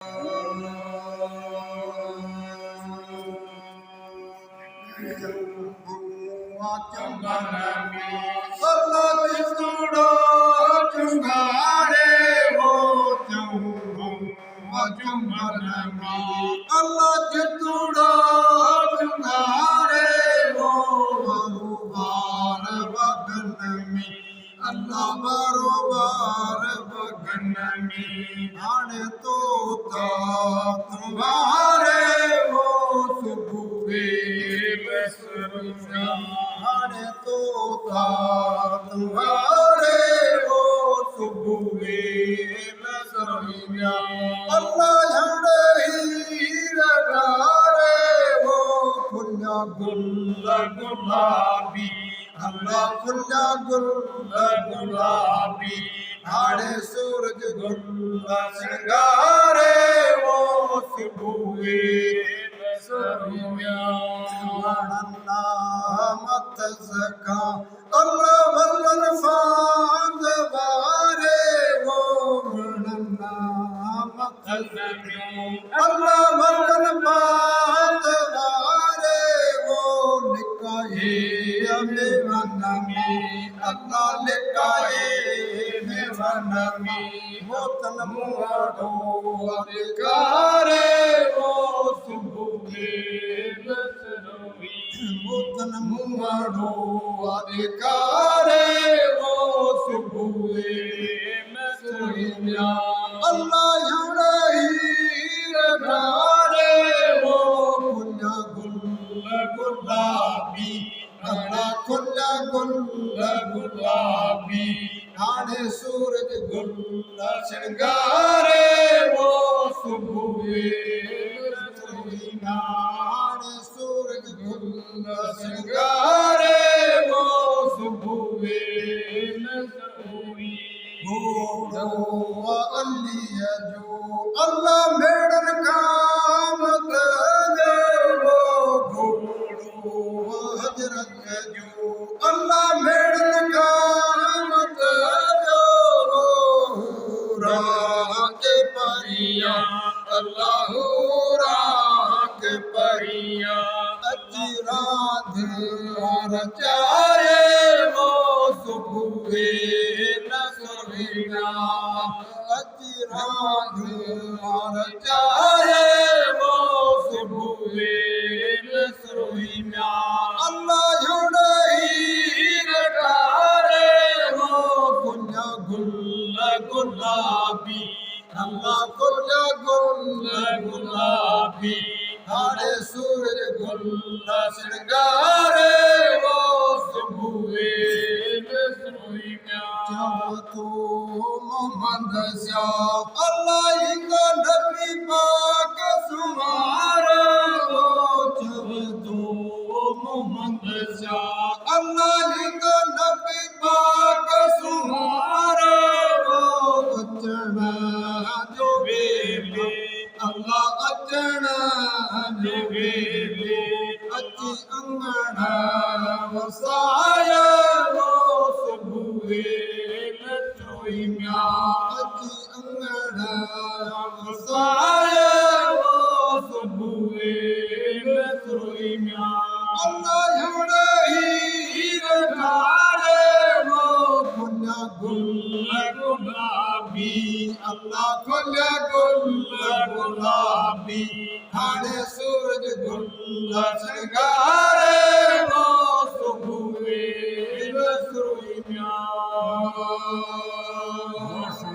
Allah jituda chungare wo barobar baganami Allah barobar baganami ane tota tumhare wo subhe besruna ane tota tumhare wo subhe besruna Allah गुलाबी अल्लाह खुला गुलाबी आड़े सूरज गुल्ला श्रृंगारे वो सुबुए अल्लाह मत सका अल्लाह वल्लन फांद वारे वो मत सका अल्लाह वल्लन फांद Allah lekaye mevanami motan muado adhikare wo subhe basrovi motan muado adhikare wo subhe basrovi Allah yurahi ragare wo punya gulabi Allah खुला गुलाबी आड़े सूरज गुल्ला श्रृंगारे वो सुबुए आड़े सूरज गुल्ला श्रृंगारे वो सुबुए घोड़ो अलिया जो अल्लाह मेड़न काम करे वो घोड़ो हजरत जो अल्लाह मेड़न काम करो राके परिया अल्लाह राके परिया अच्छी रात रचाए वो सुबुए नसरिया अच्छी रात रचाए वो सुबुए नसरिया अल्लाह गुलाबी अल्लाह खुला गुलाबी आड़े सूरज गुल्ला श्रृंगारे वो सुबुए तो मोहम्मद श्याम अल्लाह इंदा नबी पाक सुमारे वो जब तो मोहम्मद श्याम अल्लाह इंदा नबी पाक सुमारे जो बेले अल्लाह अचना जो बेले अच्छी अंगना वसाया वो सुबुए नचोई म्या अच्छी अंगना वसाया वो सुबुए नचोई म्या अल्लाह जोड़े ही रखाड़े वो पुन्ना गुलाबी अल्लाह खुला गुलाबी आड़े सूरज गुल्ला श्रृंगारे वो सुबुए बसरुइया